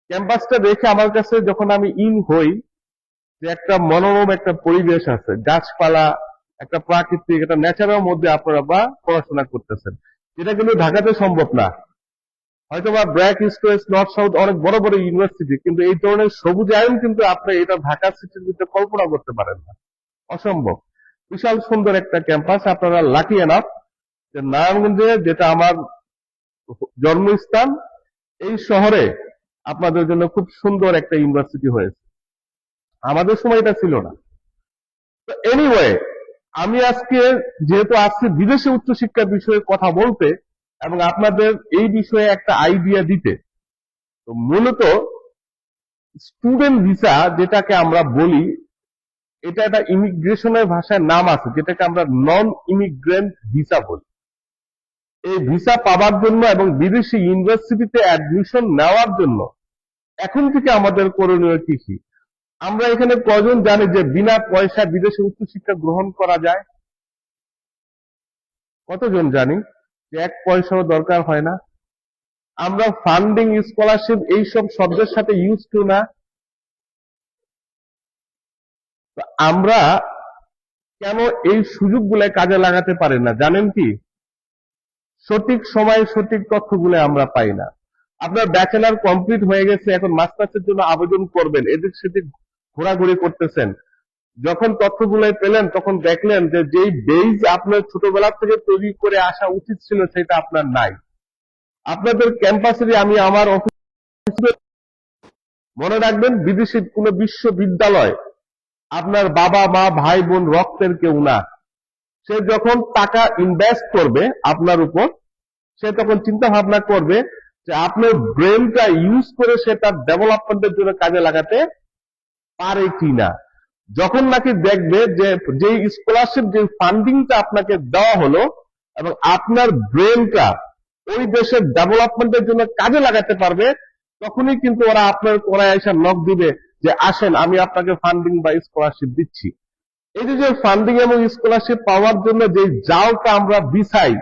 ক্যাম্পাসটা দেখে আমার কাছে যখন আমি ইন হই, যে একটা মনোরম একটা পরিবেশ আছে, গাছপালা, একটা প্রাকৃতিক একটা ন্যাচারাল মধ্যে আপনারা বা পড়াশোনা করতেছেন, যেটা কিন্তু ঢাকাতে সম্ভব না। হয়তোবা BRAC, east West, north south অনেক বড় বড় ইউনিভার্সিটি, কিন্তু এই ধরনের সবুজায়ন কিন্তু আপনি এটা ঢাকা সিটির ভিতরে কল্পনা করতে পারেন না, অসম্ভব। বিশাল সুন্দর একটা ক্যাম্পাস। আপনারা লাকি এনাফ যে নারায়ণগঞ্জে, যেটা আমার জন্মস্থান, এই শহরে আপনাদের জন্য খুব সুন্দর একটা ইউনিভার্সিটি হয়েছে। আমাদের সময় এটা ছিল না। তো এনিওয়ে, আমি আজকে যেহেতু আসছি বিদেশে উচ্চশিক্ষা বিষয়ে কথা বলতে এবং আপনাদের এই বিষয়ে একটা আইডিয়া দিতে, তো মূলত স্টুডেন্ট ভিসা যেটাকে আমরা বলি, এটা একটা ইমিগ্রেশনের ভাষায় নাম আছে, যেটাকে আমরা নন ইমিগ্রেন্ট ভিসা বলি। এই ভিসা পাওয়ার জন্য এবং বিদেশি ইউনিভার্সিটিতে অ্যাডমিশন নেওয়ার জন্য এখন থেকে আমাদের করণীয় কি কি? আমরা এখানে কজন জানি যে বিনা পয়সায় বিদেশে উচ্চশিক্ষা গ্রহণ করা যায়? কতজন জানি যে এক পয়সাও দরকার হয় না? আমরা ফান্ডিং, স্কলারশিপ এইসব শব্দের সাথে ইউজ টু না। আমরা কেন এই সুযোগগুলো কাজে লাগাতে পারি না জানেন কি? সঠিক সময়ে সঠিক তথ্যগুলো আমরা পাই না। আপনার ব্যাচেলার কমপ্লিট হয়ে গেছে, এখন মাস্টার্সের জন্য আবেদন করবেন, এদিক সেদিক ঘোরাঘুরি করতেছেন। যখন তথ্যগুলো পেলেন তখন দেখলেন যে যেই বেজ আপনার ছোটবেলা থেকে তৈরি করে আসা উচিত ছিল সেটা আপনার নাই। আপনাদের ক্যাম্পাসেরই আমি আমার অফিসে, মনে রাখবেন বিদেশি কোন বিশ্ববিদ্যালয় আপনার বাবা মা ভাই বোন রক্তের কেউ না। সে যখন টাকা ইনভেস্ট করবে আপনার উপর, সে তখন চিন্তা ভাবনা করবে যে আপনার ব্রেনটা ইউজ করে সে তার ডেভেলপমেন্টের জন্য কাজে লাগাতে পারে কিনা। যখন নাকি দেখবে যে যে স্কলারশিপ, যে ফান্ডিংটা আপনাকে দেওয়া হলো এবং আপনার ব্রেনটা ওই দেশের ডেভেলপমেন্টের জন্য কাজে লাগাতে পারবে, তখনই কিন্তু ওরা আপনার কোরায় এসে নক দিবে যে আসেন আমি আপনাকে ফান্ডিং বা স্কলারশিপ দিচ্ছি। এই যে ফান্ডিং এবং স্কলারশিপ পাওয়ার জন্য যে জালটা আমরা বিছাই,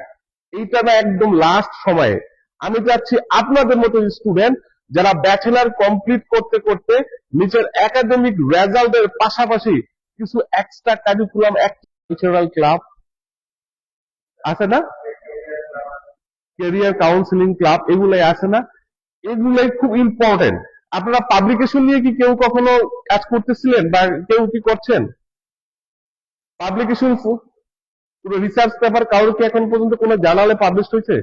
এইটা না একদম লাস্ট সময়ে। আমি চাচ্ছি আপনাদের মতো স্টুডেন্ট যারা ব্যাচেলার কমপ্লিট করতে করতে নিজের একাডেমিক রেজাল্টের পাশাপাশি কিছু এক্সট্রা কারিকুলাম, কালচারাল ক্লাব আছে না, ক্যারিয়ার কাউন্সিলিং ক্লাব, এগুলাই আছে না, এগুলাই খুব ইম্পর্টেন্ট। আপনারা পাবলিকেশন নিয়ে কি কেউ কখনো কাজ করতেছিলেন বা কেউ কি করছেন? পাবলিকেশন, পুরো রিসার্চ পেপার কারোর কি এখন পর্যন্ত কোনো জার্নালে পাবলিশ হয়েছে?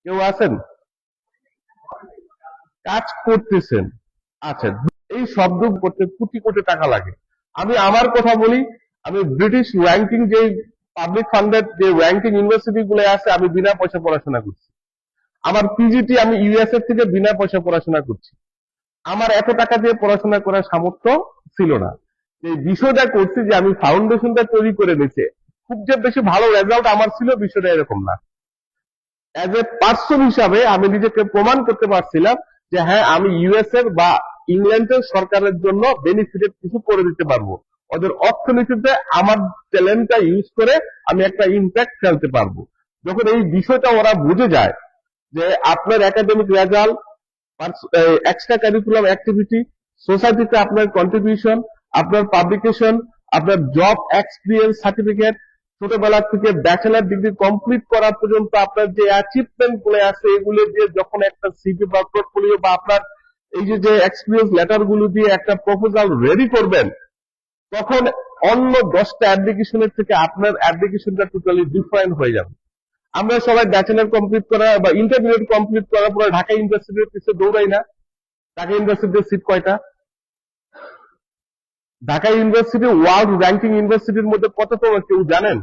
কেউ আছেন কাজ করতেছেন? আচ্ছা, এই শব্দ করতে কোটি কোটি টাকা লাগে। আমি আমার কথা বলি, আমি ব্রিটিশ র্যাঙ্কিং যে পাবলিক ফান্ডেড যে র্যাঙ্কিং ইউনিভার্সিটি গুলো আছে, আমি বিনা পয়সা পড়াশোনা করছি। আমার পিজিটি আমি ইউএসএ থেকে বিনা পয়সা পড়াশোনা করছি। আমার এত টাকা দিয়ে পড়াশোনা করার সামর্থ্য ছিল না। এই বিষয়টা করছি যে আমি ফাউন্ডেশনটা তৈরি করে নিয়েছি। খুব যে বেশি ভালো রেজাল্ট আমার ছিল বিষয়টা এরকম না। অ্যাজ এ পার্সন হিসাবে আমি নিজেকে প্রমাণ করতে পারছিলাম যে হ্যাঁ, আমি ইউএসএ বা ইংল্যান্ডের সরকারের জন্য বেনিফিটেড কিছু করে দিতে পারবো। ওদের অর্থনীতিতে আমার ট্যালেন্টটা ইউজ করে আমি একটা ইম্প্যাক্ট ফেলতে পারবো। যখন এই বিষয়টা ওরা বুঝে যায় যে আপনার academic result, extra curriculum activity, সোসাইটিতে আপনার কন্ট্রিবিউশন, আপনার পাবলিকেশন, আপনার জব এক্সপিরিয়েন্স সার্টিফিকেট, ছোটবেলা থেকে ব্যাচেলার ডিগ্রি কমপ্লিট করা পর্যন্ত আপনার যে অ্যাচিভমেন্ট গুলো আছে, এগুলো দিয়ে যখন একটা সিভি বা পোর্টফোলিও বা আপনার এই যে এক্সপিরিয়েন্স লেটার গুলো দিয়ে একটা প্রপোজাল রেডি করবেন, তখন অন্য 10টা অ্যাপ্লিকেশনের থেকে আপনার অ্যাপ্লিকেশনটা টোটালি ডিফারেন্ট হয়ে যাবে। আমরা সবাই ব্যাচেলার কমপ্লিট করা বা ইন্টারমিডিয়েট কমপ্লিট করার পরে ঢাকা ইউনিভার্সিটির পিছিয়ে দৌড়াই না। ঢাকা ইউনিভার্সিটির সিট কয়টা? ঢাকা ইউনিভার্সিটি ওয়ার্ল্ড র্যাঙ্কিং ইউনিভার্সিটির মধ্যে কততম কেউ জানেন?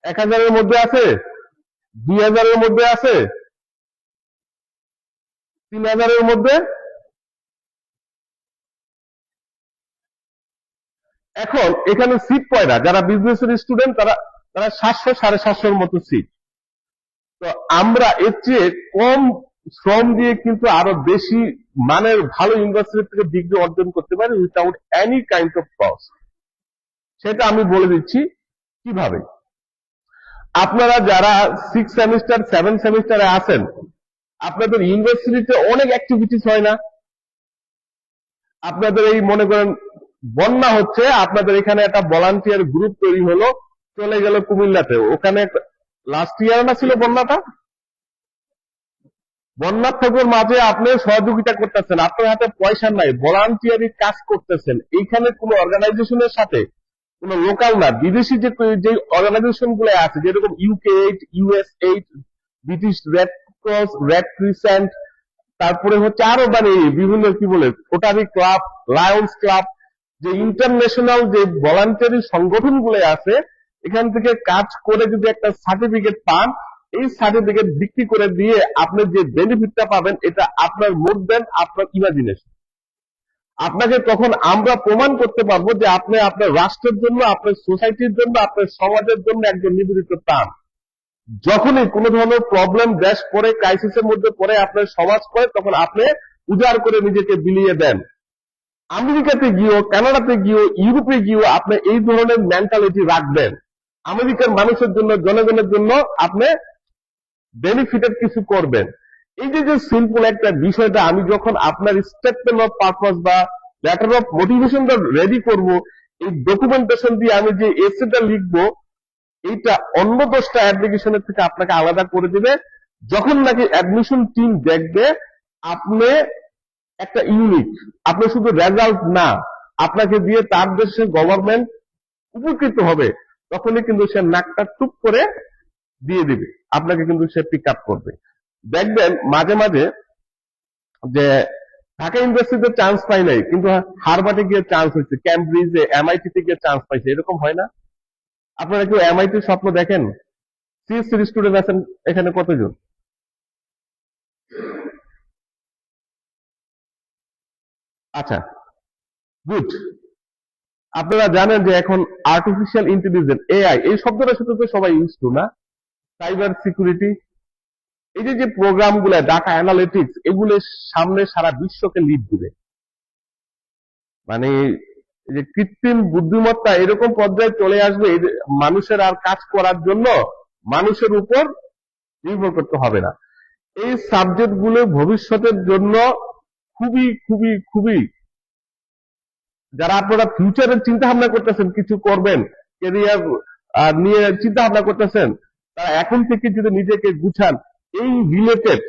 1000-এর মধ্যে আছে, 2000-এর মধ্যে আছে, 3000-এর মধ্যে। এখন এখানে সিট কয়টা? যারা বিজনেসের স্টুডেন্ট তারা তারা 700-750-এর মতো সিট। তো আমরা এর চেয়ে কম শ্রম দিয়ে কিন্তু আরো বেশি মানের ভালো ইউনিভার্সিটি থেকে ডিগ্রি অর্জন করতে পারি without any kind of cost. সেটা আমি বলে দিচ্ছি কিভাবে। আপনারা যারা 6 সেমিস্টার 7 সেমিস্টারে আছেন, আপনাদের ইউনিভার্সিটিতে অনেক অ্যাক্টিভিটিস হয় না? আপনাদের এই মনে করেন বন্যা হচ্ছে, আপনাদের এখানে একটা ভলান্টিয়ার গ্রুপ তৈরি হলো, চলে গেল কুমিল্লাতে, ওখানে লাস্ট ইয়ার না ছিল বন্যাটা, বন্যার থেকে মাঝে আপনি সহযোগিতা করতেছেন, আপনার হাতে পয়সা নাই, ভলান্টিয়ারি কাজ করতেছেন, এইখানে কোন অর্গানাইজেশনের সাথে কোন লোকাল না বিদেশি যে অর্গানাইজেশন গুলো আছে, যেরকম UK8, US8, British red cross, red crescent, তারপরে হচ্ছে আরো মানে বিভিন্ন কি বলে রোটারি ক্লাব, লায়ন্স ক্লাব, যে ইন্টারন্যাশনাল যে ভলান্টারি সংগঠন গুলো আছে, এখান থেকে কাজ করে যদি একটা সার্টিফিকেট পান, এই সার্টিফিকেট বিক্রি করে দিয়ে আপনি যে বেনিফিটটা পাবেন, এটা আপনার মোর দেন আপনার ইমাজিনেশন। আপনাকে তখন আমরা প্রমাণ করতে পারবো যে আপনি আপনার রাষ্ট্রের জন্য, আপনার সোসাইটির জন্য, আপনার সমাজের জন্য একজন নিবেদিত প্রাণ। যখনই কোনো ধরনের প্রবলেম দেশ পড়ে, ক্রাইসিসের মধ্যে পড়ে, আপনার সমাজ পড়ে, তখন আপনি উজাড় করে নিজেকে বিলিয়ে দেন। আমেরিকাতে গিয়েও, কানাডাতে গিয়েও, ইউরোপে গিয়েও আপনি এই ধরনের মেন্টালিটি রাখবেন। আমেরিকার মানুষের জন্য, জনগণের জন্য আপনি বেনিফিটেড কিছু করবেন। এই যে সিম্পল একটা বিষয়টা, আমি যখন আপনার স্টেটমেন্ট অফ পারপাস বা লেটার অফ মোটিভেশনটা রেডি করব, এই ডকুমেন্টেশন দিয়ে আমি যে এসেটা লিখবো, এইটা অন্য 10টা অ্যাপ্লিকেশনের থেকে আপনাকে আলাদা করে দিবে। যখন নাকি অ্যাডমিশন টিম দেখবে আপনি একটা ইউনিক, আপনি শুধু রেজাল্ট না, আপনাকে দিয়ে তার দেশের গভর্নমেন্ট উপকৃত হবে, তখনই কিন্তু সে নাকটা টুপ করে দিয়ে দিবে, আপনাকে কিন্তু সে পিক আপ করবে। দেখবেন মাঝে মাঝে যে ঢাকা ইউনিভার্সিটিতে চান্স পাই নাই, কিন্তু হারবার্টে গিয়ে চান্স হয়েছে, ক্যামব্রিজে, MIT তে গিয়ে চান্স পাইছে, এরকম হয় না? আপনারা কেউ MIT-র স্বপ্ন দেখেন? CSC স্টুডেন্ট আছেন এখানে কতজন? আচ্ছা, গুড। আপনারা জানেন যে এখন আর্টিফিশিয়াল ইন্টেলিজেন্স, AI, এই শব্দটার সাথে তো সবাই ইউজ টু না? সাইবার সিকিউরিটি, এই যে প্রোগ্রাম গুলা, ডাটা অ্যানালিটিক্স, এগুলো সামনে সারা বিশ্বকে লিড দিবে। মানে এই যে কৃত্রিম বুদ্ধিমত্তা এরকম পর্যায়ে চলে আসবে, এই যে মানুষের আর কাজ করার জন্য মানুষের উপর নির্ভর করতে হবে না। এই সাবজেক্ট গুলো ভবিষ্যতের জন্য খুবই খুবই খুবই, যারা আপনারা ফিউচারের চিন্তা ভাবনা করতেছেন, কিছু করবেন, ক্যারিয়ার নিয়ে চিন্তা ভাবনা করতেছেন, তারা এখন থেকে যদি নিজেকে গুছান, এই রিলেটেড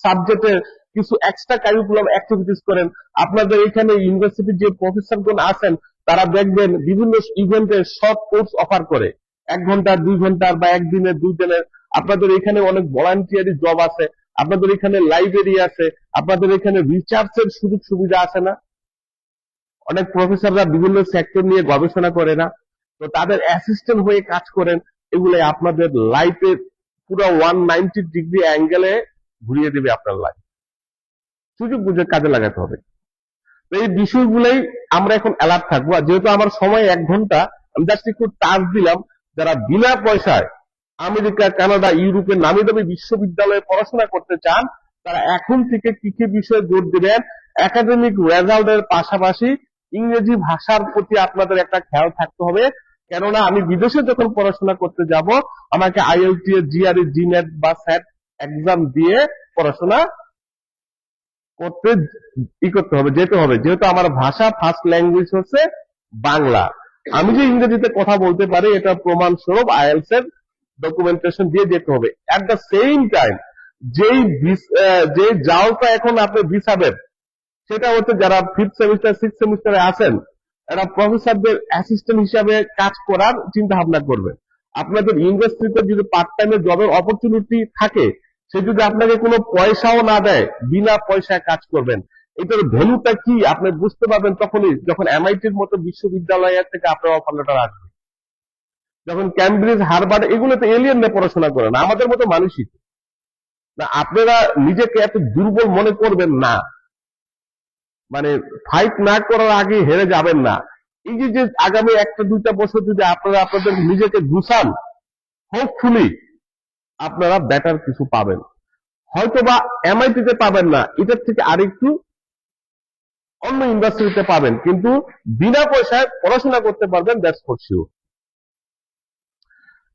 সাবজেক্টে কিছু এক্সট্রা কারিকুলাম অ্যাক্টিভিটিস করেন। আপনাদের এখানে ইউনিভার্সিটির যে প্রফেসরগণ আছেন, তারা দেখবেন বিভিন্ন ইভেন্টে শর্ট কোর্স অফার করে, 1 ঘন্টা 2 ঘন্টার বা একদিনের 2 দিনের। আপনাদের এখানে অনেক ভলান্টিয়ারি জব আছে, আপনাদের এখানে লাইব্রেরি আছে, আপনাদের এখানে রিসার্চের সুযোগ সুবিধা আছে না? অনেক প্রফেসররা বিভিন্ন সেক্টর নিয়ে গবেষণা করে না, তো তাদের অ্যাসিস্ট্যান্ট হয়ে কাজ করেন। এগুলো আপনাদের লাইফে পুরো 190 ডিগ্রি অ্যাঙ্গেলে ঘুরিয়ে দেবে আপনার লাইফ। সুযোগ বুঝে কাজে লাগাতে হবে। তো এই বিষয়গুলোই আমরা এখন অ্যালার্ট থাকবো। আর যেহেতু আমার সময় 1 ঘন্টা, আমি জাস্ট একটু টাচ দিলাম। যারা বিনা পয়সায় আমেরিকা, কানাডা, ইউরোপের নামি দামি বিশ্ববিদ্যালয়ে পড়াশোনা করতে চান, তারা এখন থেকে কি কি বিষয়ে জোর দেবেন? একাডেমিক রেজাল্টের পাশাপাশি ইংরেজি ভাষার প্রতি আপনাদের একটা খেয়াল থাকতে হবে। কেননা আমি বিদেশে যখন পড়াশোনা করতে যাব, আমাকে IELTS, GRE, GMAT বা SAT এক্সাম দিয়ে পড়াশোনা করতে করতে হবে, যেতে হবে। যেহেতু আমার ভাষা ফার্স্ট ল্যাঙ্গুয়েজ হচ্ছে বাংলা, আমি যে ইংরেজিতে কথা বলতে পারি, এটা প্রমাণ স্বরূপ IELTS এর ডকুমেন্টেশন দিয়ে যেতে হবে। অ্যাট দ্য সেম টাইম যে জালটা এখন আপনি বিছাবেন, সেটা হচ্ছে যারা 5th সেমিস্টার 6th সেমিস্টারে আছেন, এরা প্রফেসরদের অ্যাসিস্ট্যান্ট হিসাবে কাজ করার চিন্তা ভাবনা করবেন। আপনাদের ইউনিভার্সিটিতে যদি পার্ট টাইমে জবের অপরচুনিটি থাকে, সে যদি আপনাকে কোনো পয়সাও না দেয়, বিনা পয়সায় কাজ করবেন। এটার ভ্যালুটা কি আপনি বুঝতে পারবেন তখনই, যখন MIT-র মতো বিশ্ববিদ্যালয় থেকে আপনার অফার লেটার আসবে। যখন ক্যামব্রিজ, হার্ভার্ড, এগুলোতে এলিয়েনরা পড়াশোনা করে না, আমাদের মতো মানুষই। না, আপনারা নিজেকে এত দুর্বল মনে করবেন না। মানে ফাইট না করার আগে হেরে যাবেন না। এই যে আগামী 1-2টা বছর যদি আপনারা আপনাদের নিজেকে গুছান, হোপফুলি আপনারা বেটার কিছু পাবেন। হয়তো বা MIT-তে পাবেন না, এটার থেকে আরেকটু অন্য ইউনিভার্সিটিতে পাবেন, কিন্তু বিনা পয়সায় পড়াশোনা করতে পারবেন, দ্যাটস ফর শিওর।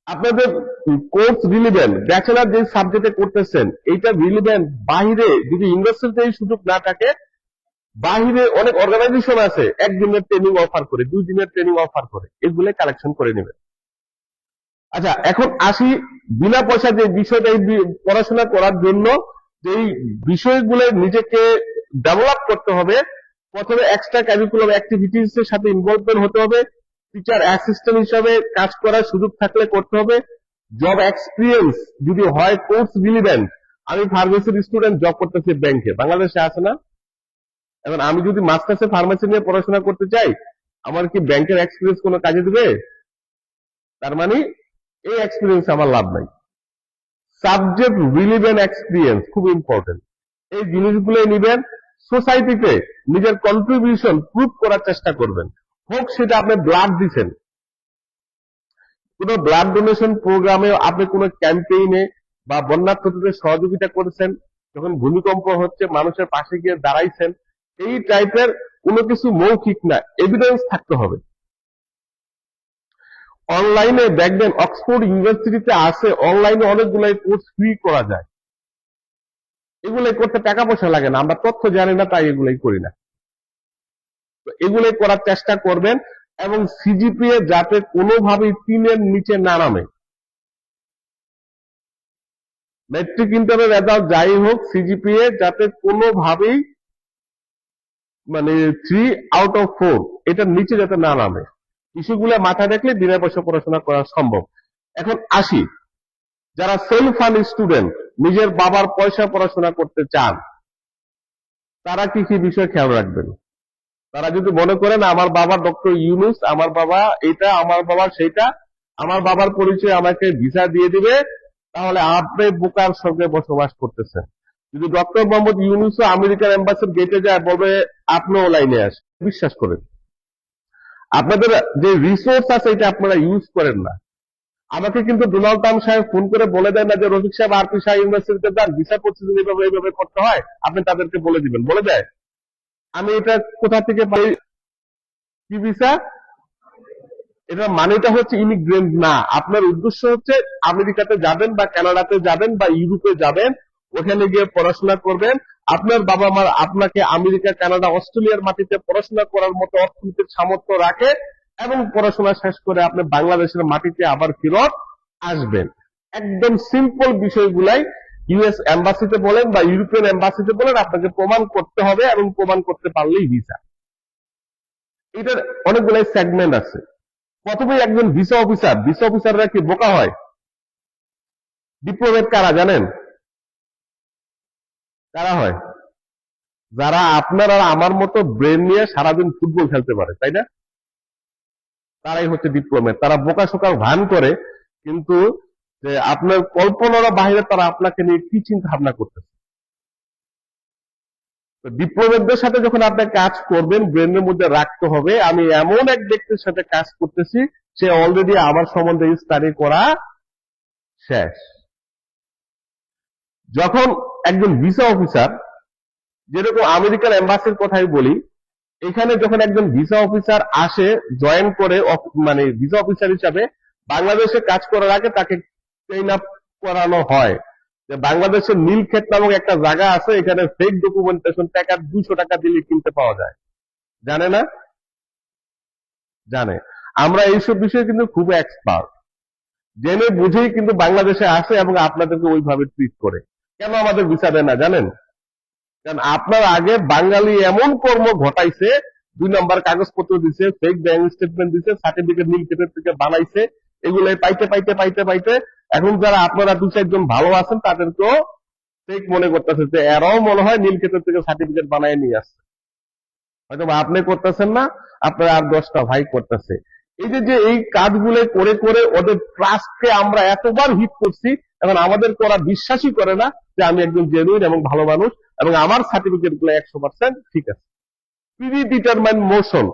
আপনাদের কোর্স রিলিভেন্ট, ব্যাচেলার যে সাবজেক্টে করতেছেন এইটা রিলিভেন্ট, বাহিরে যদি ইউনিভার্সিটিতে এই সুযোগ না থাকে, বাহিরে অনেক অর্গানাইজেশন আছে একদিনের ট্রেনিং অফার করে, 2 দিনের ট্রেনিং অফার করে, এগুলো কালেকশন করে নেবেন। আচ্ছা, এখন আসি বিনা পয়সা যে বিষয়টা, এই পড়াশোনা করার জন্য যেই বিষয়গুলো নিজেকে ডেভেলপ করতে হবে, প্রথমে এক্সট্রা কারিকুলাম অ্যাক্টিভিটিস এর সাথে ইনভলভমেন্ট হতে হবে, টিচার অ্যাসিস্ট্যান্ট হিসাবে কাজ করার সুযোগ থাকলে করতে হবে, জব এক্সপিরিয়েন্স যদি হয়, কোর্স রিলিভেন্ট। আমি ফার্মেসির স্টুডেন্ট, জব করতেছি ব্যাংকে, বাংলাদেশে আছে না? এখন আমি যদি মাস্টার্সে ফার্মেসি নিয়ে পড়াশোনা করতে চাই, আমার কি ব্যাংকের এক্সপিরিয়েন্স কোনো কাজে দিবে? তার মানে এই এক্সপিরিয়েন্স আমার লাভ নাই। সাবজেক্ট রিলিভেন্ট এক্সপিরিয়েন্স খুব ইম্পর্টেন্ট। এই জিনিসগুলো নিবেন, সোসাইটিতে নিজের কন্ট্রিবিউশন প্রুভ করার চেষ্টা করবেন। হোক সেটা আপনি ব্লাড দিচ্ছেন, কোন ব্লাড ডোনেশন প্রোগ্রামে, আপনি কোন ক্যাম্পেইনে বা বন্যার্থীদের সহযোগিতা করেছেন, যখন ভূমিকম্প হচ্ছে মানুষের পাশে গিয়ে দাঁড়াইছেন, এই টাইপের কোনো কিছু মৌখিক না, এভিডেন্স থাকতে হবে। অনলাইনে দেখবেন অক্সফোর্ড ইউনিভার্সিটিতে আছে, অনলাইনে অনেকগুলো কোর্স ফ্রি করা যায়, এগুলো করতে টাকা পয়সা লাগে না, আমরা তথ্য জানি না তাই এগুলোই করি না। তো এগুলো করার চেষ্টা করবেন, এবং সিজিপিএ যাতে কোনোভাবেই 3-এর নিচে না নামে। ম্যাট্রিক ইন্টারের রেজাল্ট যাই হোক, সিজিপিএ যাতে কোনোভাবেই মানে 3/4 এটার নিচে যাতে না নামে, ইস্যুগুলো মাথায় রাখলে বিনা পয়সা পড়াশোনা করা সম্ভব। এখন আসি, যারা সেলফ ফান্ড স্টুডেন্ট, নিজের বাবার পয়সা পড়াশোনা করতে চান, তারা কি কি বিষয় খেয়াল রাখবেন? তারা যদি মনে করেন আমার বাবা ডক্টর ইউনুস, আমার বাবা এটা, আমার বাবা সেটা, আমার বাবার পরিচয় আমাকে ভিসা দিয়ে দিবে, তাহলে আপনি বোকার সঙ্গে বসবাস করতেছেন। যদি ডক্টর মোহাম্মদ ইউনুস আমেরিকার এম্বাসির গেটে যায়, বলবে আপনিও লাইনে আসেন, বিশ্বাস করেন। আপনাদের যে রিসোর্স আছে এটা আপনারা ইউজ করেন না। আমাকে কিন্তু ডোনাল্ড ট্রাম্প সাহেব ফোন করে বলে দেয় না যে রফিক সাহেব আরপি শাহ ইউনিভার্সিটিতে যান, ভিসা প্রসেসিং এইভাবে এইভাবে করতে হয়, আপনি তাদেরকে বলে দিবেন, বলে দেয়। আমি এটা কোথা থেকে পাই? কি ভিসা? এটা মানেটা হচ্ছে ইমিগ্রেন্ট না, আপনার উদ্দেশ্য হচ্ছে আমেরিকাতে যাবেন বা কানাডাতে যাবেন বা ইউরোপে যাবেন, ওখানে গিয়ে পড়াশোনা করবেন। আপনার বাবা মা আপনাকে আমেরিকা, কানাডা, অস্ট্রেলিয়ার মাটিতে পড়াশোনা করার মতো অর্থনৈতিক সামর্থ্য রাখে, এবং পড়াশোনা শেষ করে আপনি বাংলাদেশের মাটিতে আবার ফেরত আসবেন। একদম সিম্পল বিষয়গুলাই ইউএস এম্বাসিতে বলেন বা ইউরোপিয়ান এম্বাসিতে বলেন, আপনাকে প্রমাণ করতে হবে, এবং প্রমাণ করতে পারলেই ভিসা। এটার অনেকগুলাই সেগমেন্ট আছে। প্রথমে একজন ভিসা অফিসার, ভিসা অফিসাররা কি বোকা হয়? ডিপ্লোমেট কারা জানেন? কারা হয়? যারা আপনার আর আমার মতো ব্রেন নিয়ে সারাদিন ফুটবল খেলতে পারে, তাই না? তারাই হচ্ছে ডিপ্লোমেট। তারা বোকা শোকার ভান করে, কিন্তু যে আপনার কল্পনার বাইরে তারা আপনাকে নিয়ে কি চিন্তা ভাবনা করতেছে। ডিপ্লোমেটদের সাথে যখন আপনি কাজ করবেন, ব্রেনের মধ্যে রাখতে হবে আমি এমন এক ব্যক্তির সাথে কাজ করতেছি, সে অলরেডি আমার সম্বন্ধে স্টাডি করা শেষ। যখন একজন ভিসা অফিসার, যেরকম আমেরিকার এম্বাসির কথাই বলি, এখানে যখন একজন ভিসা অফিসার আসে, জয়েন করে, মানে ভিসা অফিসার হিসাবে বাংলাদেশে কাজ করার আগে তাকে ট্রেন আপ করানো হয় যে বাংলাদেশের নীলক্ষেত নামক একটা জায়গা আছে, এখানে ফেক ডকুমেন্টেশন টাকা 200 টাকা দিলে কিনতে পাওয়া যায়। জানে না? জানে। আমরা এইসব বিষয়ে কিন্তু খুব এক্সপার্ট, জেনে বুঝেই কিন্তু বাংলাদেশে আসে এবং আপনাদেরকে ওইভাবে ট্রিট করে। কেন আমাদের ভিসা দেয় না জানেন? কারণ আপনার আগে বাঙালি এমন কর্ম ঘটাইছে, 2 নম্বর কাগজপত্র দিছে, ফেক ব্যাংক স্টেটমেন্ট দিছে, সার্টিফিকেট নীলক্ষেতের থেকে বানাইছে, এগুলো পাইতে পাইতে পাইতে পাইতে এখন যারা আপনারা 2-4 জন ভালো আছেন তাদেরকেও ফেক মনে করতেছে, যে এরাও মনে হয় নীলক্ষেতের থেকে সার্টিফিকেট বানায় নিয়ে আসছে। হয়তো আপনি করতেছেন না, আপনার আর 10টা ভাই করতেছে। এই যে এই কাজগুলো করে করে ওদের ট্রাস্টকে আমরা এতবার হিট করছি, এখন আমাদের ওরা বিশ্বাসই করে না যে আমি একজন জেনুইন এবং ভালো মানুষ, এবং আমার সার্টিফিকেট গুলো 100% ঠিক আছে। প্রি ডিটারমাইন্ড মোশন,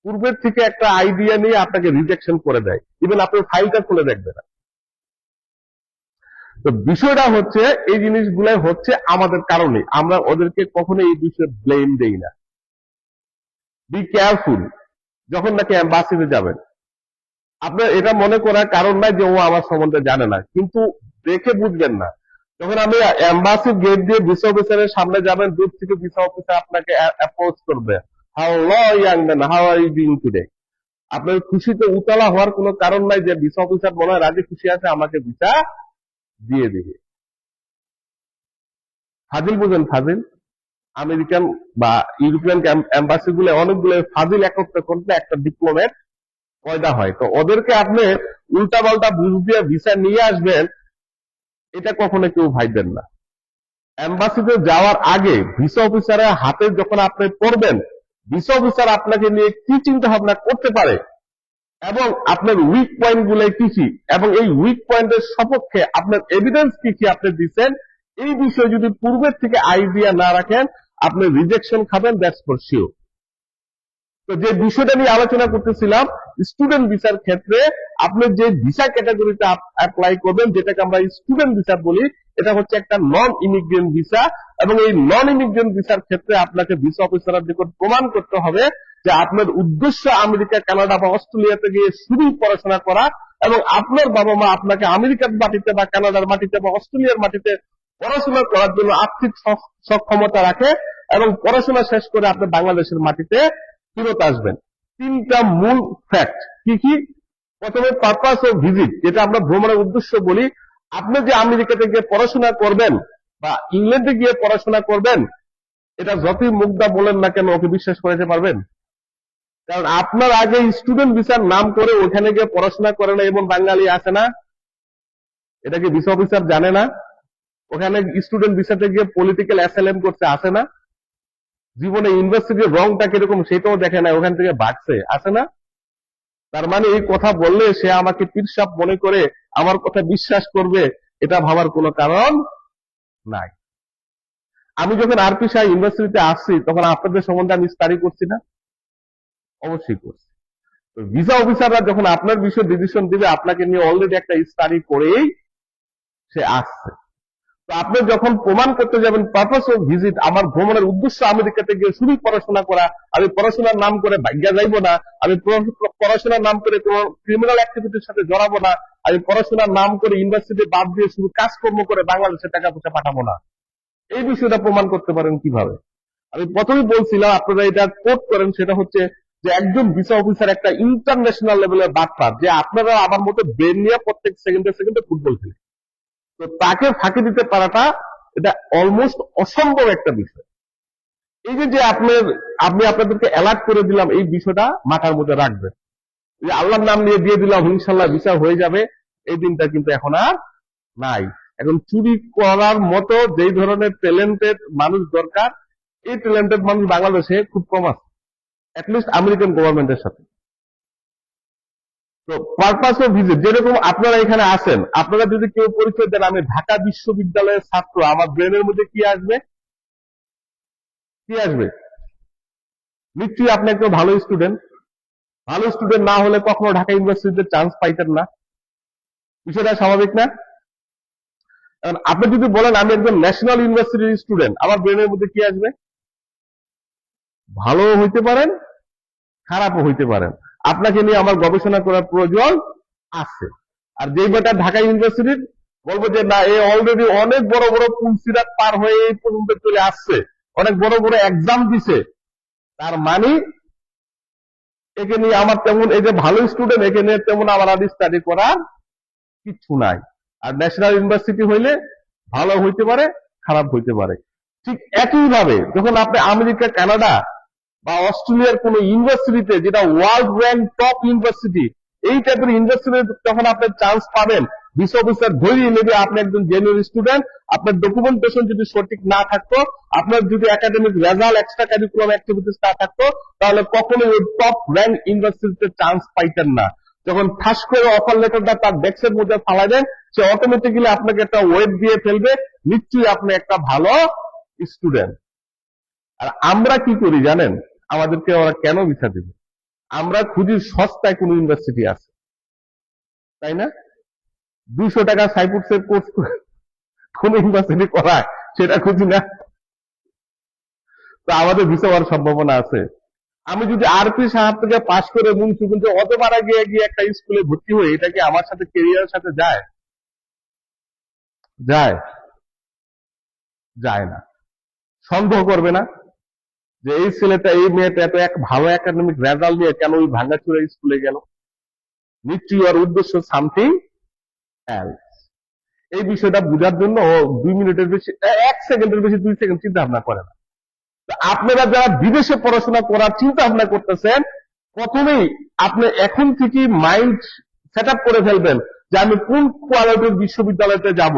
পূর্বের থেকে একটা আইডিয়া নিয়ে আপনাকে রিজেকশন করে দেয়, ইভেন আপনার ফাইলটা খুলে দেখবে না। তো বিষয়টা হচ্ছে এই জিনিসগুলাই হচ্ছে আমাদের কারণে, আমরা ওদেরকে কখনো এই বিষয়ে ব্লেম দেই না। বি কেয়ারফুল যখন নাকি অ্যাম্বাসিতে যাবেন। আপনার এটা মনে করার কারণ নাই যে ও আমার সম্বন্ধে জানে না, কিন্তু দেখে বুঝবেন না। যখন আপনি এম্বাসি গেট দিয়ে ভিসা অফিসারের সামনে যাবেন, দূর থেকে ভিসা অফিসার আপনাকে অ্যাপ্রোচ করবে, hello young man, how are you doing today. আপনার খুশিতে উতলা হওয়ার কোনো কারণ নাই যে ভিসা অফিসার মনে হয় রাজি খুশি আছে, আমাকে ভিসা দিয়ে দিবে। ফাজিল বুঝেন, ফাজিল। আমেরিকান বা ইউরোপিয়ান এম্বাসি গুলো অনেকগুলো ফাজিল একত্র করলে একটা ডিপ্লোমেট পয়দা হয়। তো ওদেরকে আপনি উল্টা পাল্টা বুঝ দিয়ে ভিসা নিয়ে আসবেন, এটা কখনো কেউ ভাববেন না। এম্বাসিতে যাওয়ার আগে ভিসা অফিসারের হাতে যখন আপনি পড়বেন, ভিসা অফিসার আপনাকে নিয়ে কি চিন্তা ভাবনা করতে পারে এবং আপনার উইক পয়েন্ট গুলো কি কি, এবং এই উইক পয়েন্টের সপক্ষে আপনার এভিডেন্স কি কি আপনি দিচ্ছেন, এই বিষয়ে যদি পূর্বের থেকে আইডিয়া না রাখেন, আপনি রিজেকশন খাবেন, দ্যাটস ফর শিওর। তো যে বিষয়টা নিয়ে আলোচনা করতেছিলাম, স্টুডেন্ট ভিসার ক্ষেত্রে আপনি যে ভিসা ক্যাটাগরিতে অ্যাপ্লাই করবেন, যেটাকে আমরা স্টুডেন্ট ভিসা বলি, এটা হচ্ছে একটা নন ইমিগ্রেন্ট ভিসা। এবং এই নন ইমিগ্রেন্ট ভিসার ক্ষেত্রে আপনাকে ভিসা অফিসারের নিকট প্রমাণ করতে হবে যে আপনার উদ্দেশ্য আমেরিকা, কানাডা বা অস্ট্রেলিয়াতে গিয়ে শুধু পড়াশোনা করা, এবং আপনার বাবা মা আপনাকে আমেরিকার মাটিতে বা কানাডার মাটিতে বা অস্ট্রেলিয়ার মাটিতে পড়াশোনা করার জন্য আর্থিক সক্ষমতা রাখে, এবং পড়াশোনা শেষ করে আপনি বাংলাদেশের মাটিতে ফেরত আসবেন। তিনটা মূল ফ্যাক্ট কি কি? প্রথমে পারপাস অফ ভিজিট, যেটা আমরা ভ্রমণের উদ্দেশ্য বলি। আপনি যে আমেরিকাতে গিয়ে পড়াশোনা করবেন বা ইংল্যান্ডে গিয়ে পড়াশোনা করবেন, এটা যতই মুগ্ধা বলেন না কেন ওকে বিশ্বাস করতে পারবেন? কারণ আপনার আগে স্টুডেন্ট ভিসার নাম করে ওখানে গিয়ে পড়াশোনা করে না এমন বাঙালি আছে না? এটা কি ভিসা অফিসার জানে না? ওখানে স্টুডেন্ট ভিসাতে গিয়ে পলিটিক্যাল অ্যাসাইলাম করতে আসে না? জীবনে ইউনিভার্সিটির রংটা কিরকম সেটাও দেখে না, ওখান থেকে ভাগছে, আসে না? তার মানে এই কথা বললে সে আমাকে পীরসাপ মনে করে আমার কথা বিশ্বাস করবে, এটা ভাবার কোনো কারণ নাই। আমি যখন আরপি শাহ ইউনিভার্সিটিতে আসছি, তখন আপনাদের সম্বন্ধে আমি স্টাডি করছি না? অবশ্যই করছি। তো ভিসা অফিসাররা যখন আপনার বিষয়ে ডিসিশন দিবে, আপনাকে নিয়ে অলরেডি একটা স্টাডি করেই সে আসছে। তো আপনি যখন প্রমাণ করতে যাবেন পারপাস অফ ভিজিট, আমার ভ্রমণের উদ্দেশ্য আমেরিকাতে গিয়ে শুধু পড়াশোনা করা, আমি পড়াশোনার নাম করে ভাগ্যা যাইবো না, আমি পড়াশোনার নাম করে কোন ক্রিমিনাল অ্যাক্টিভিটির সাথে জড়াবো না, আমি পড়াশোনার নাম করে ইউনিভার্সিটি বাদ দিয়ে শুধু কাজকর্ম করে বাংলাদেশে টাকা পয়সা পাঠাবো না, এই বিষয়টা প্রমাণ করতে পারেন কিভাবে? আমি প্রথমেই বলছিলাম, আপনারা এটা কোট করেন, সেটা হচ্ছে যে একজন ভিসা অফিসার একটা ইন্টারন্যাশনাল লেভেলের বাটপার, যে আপনারা আমার মতো ব্রেন নিয়ে প্রত্যেক সেকেন্ডে সেকেন্ডে ফুটবল খেলে, তো তাকে ফাঁকি দিতে পারাটা এটা অলমোস্ট অসম্ভব একটা বিষয়। এই যে আমি আপনাদেরকে অ্যালার্ট করে দিলাম, এই বিষয়টা মাথার মধ্যে রাখবেন, যে আল্লাহর নাম নিয়ে দিয়ে দিলাম ইনশাল্লাহ ভিসা হয়ে যাবে, এই দিনটা কিন্তু এখন আর নাই। এখন চুরি করার মতো যেই ধরনের ট্যালেন্টেড মানুষ দরকার, এই ট্যালেন্টেড মানুষ বাংলাদেশে খুব কম আছে, অ্যাটলিস্ট আমেরিকান গভর্নমেন্টের সাথে। তো পারপাস অফ ভিজিট, যেরকম আপনারা এখানে আসেন, আপনারা যদি কেউ পরিচয় দেন আমি ঢাকা বিশ্ববিদ্যালয়ের ছাত্র, আমার ব্রেনের মধ্যে কি আসবে? কি আসবে? নিশ্চয়ই আপনি একজন ভালো স্টুডেন্ট। ভালো স্টুডেন্ট না হলে কখনো ঢাকা ইউনিভার্সিটিতে চান্স পাইতেন না। বিষয়টা স্বাভাবিক না? কারণ আপনি যদি বলেন আমি একজন ন্যাশনাল ইউনিভার্সিটির স্টুডেন্ট, আমার ব্রেনের মধ্যে কি আসবে? ভালো হইতে পারেন, খারাপও হইতে পারেন, আপনাকে নিয়ে আমার গবেষণা করার প্রয়োজন আছে। আর যেই বেটা ঢাকা ইউনিভার্সিটির, বলবো যে না, এ অলরেডি অনেক বড় বড় পুলসিরাত পার হয়ে এই পর্যন্ত চলে আসছে, অনেক বড় বড় এক্সাম দিছে, তার মানে একে নিয়ে আমার তেমন, এই যে ভালো স্টুডেন্ট, একে নিয়ে তেমন আমার আর স্টাডি করার কিছু নাই। আর ন্যাশনাল ইউনিভার্সিটি হইলে ভালো হইতে পারে, খারাপ হইতে পারে। ঠিক একই ভাবে যখন আপনি আমেরিকা, কানাডা বা অস্ট্রেলিয়ার কোন ইউনিভার্সিটিতে, যেটা ওয়ার্ল্ড র্যাঙ্ক টপ ইউনিভার্সিটি, এই টাইপের ইউনিভার্সিটি যখন আপনি চান্স পাবেন, ভিসা অফিসার ধরিয়ে নেবে আপনি একজন জেনুইন স্টুডেন্ট। আপনার ডকুমেন্টেশন যদি সঠিক না থাকতো, আপনার যদি academic result, extra curriculum activities না থাকতো, তাহলে কখনোই ওই টপ র্যাঙ্ক ইউনিভার্সিটিতে চান্স পাইতেন না। যখন ঠাস করে অফার লেটারটা তার ডেস্কের মধ্যে ফালাবেন, সে অটোমেটিক্যালি আপনাকে একটা ওয়েট দিয়ে ফেলবে, নিশ্চয়ই আপনি একটা ভালো স্টুডেন্ট। আর আমরা কি করি জানেন? আমাদেরকে ওরা কেন ভিসা দেবে? আমরা খুঁজি সস্তায় কোন ইউনিভার্সিটি আছে, তাই না? 200 টাকা সাইপুটসের কোর্স কোন ইউনিভার্সিটি করায় সেটা খুঁজি না? তো আমাদের ভিসা হওয়ার সম্ভাবনা আছে। আমি যদি আরপি সাহেব থেকে পাশ করে মুন্সিগঞ্জে অতবার গিয়ে গিয়ে একটা স্কুলে ভর্তি হই, এটা কি আমার সাথে কেরিয়ারের সাথে যায়? যায়? যায় না। সন্দেহ করবে না যে এই ছেলেটা এই মেয়েটা এত এক ভালো একাডেমিক রেজাল্ট নিয়ে কেন ওই ভাঙ্গাচুরা স্কুলে গেল? নিশ্চয়ই ওর উদ্দেশ্য সামথিং এলস। এই বিষয়টা বোঝার জন্য ও 2 মিনিটের বেশি, 1 সেকেন্ডের বেশি 2 সেকেন্ড চিন্তা ভাবনা করে না। আপনারা যারা বিদেশে পড়াশোনা করার চিন্তা ভাবনা করতেছেন, প্রথমেই আপনি এখন থেকে মাইন্ড সেট আপ করে ফেলবেন যে আমি কোন কোয়ালিটির বিশ্ববিদ্যালয়তে যাব।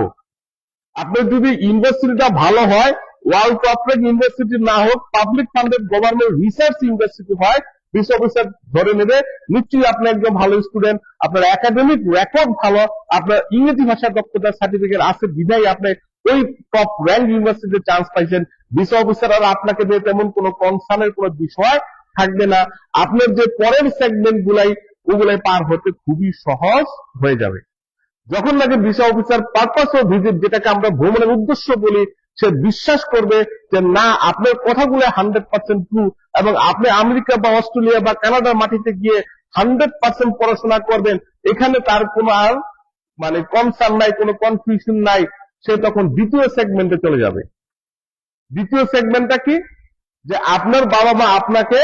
আপনার যদি ইউনিভার্সিটিটা ভালো হয়, ওয়ার্ল্ড টপ র্যাঙ্ক ইউনিভার্সিটি না হোক, public funded government research university হয়, বিশ অফিসার ধরে নেবে, নিশ্চয়ই আপনি একজন ভালো স্টুডেন্ট, আপনার একাডেমিক রেকর্ড ভালো, আপনার ইংরেজি ভাষার দক্ষতার সার্টিফিকেট আছে বিধায় আপনি ওই টপ র্যাঙ্ক ইউনিভার্সিটিতে চান্স পাইছেন। বিশ অফিসার আর আপনাকে দিয়ে তেমন কোনো কনসার্নের কোনো বিষয় থাকবে না। আপনার যে পরের সেগমেন্ট ওগুলাই পার হতে খুবই সহজ হয়ে যাবে। যখন নাকি visa officer purpose of visit, যেটাকে আমরা ভ্রমণের উদ্দেশ্য বলি, সে বিশ্বাস করবে যে না আপনার কথাগুলো 100% ট্রু, এবং আপনি আমেরিকা বা অস্ট্রেলিয়া বা কানাডার মাটিতে গিয়ে 100% পড়াশোনা করবেন, এখানে তার কোনো আর মানে কনসার্ন নাই, কোনো কনফিউশন নাই, সে তখন দ্বিতীয় সেগমেন্টে চলে যাবে। দ্বিতীয় সেগমেন্টটা কি? যে আপনার বাবা মা আপনাকে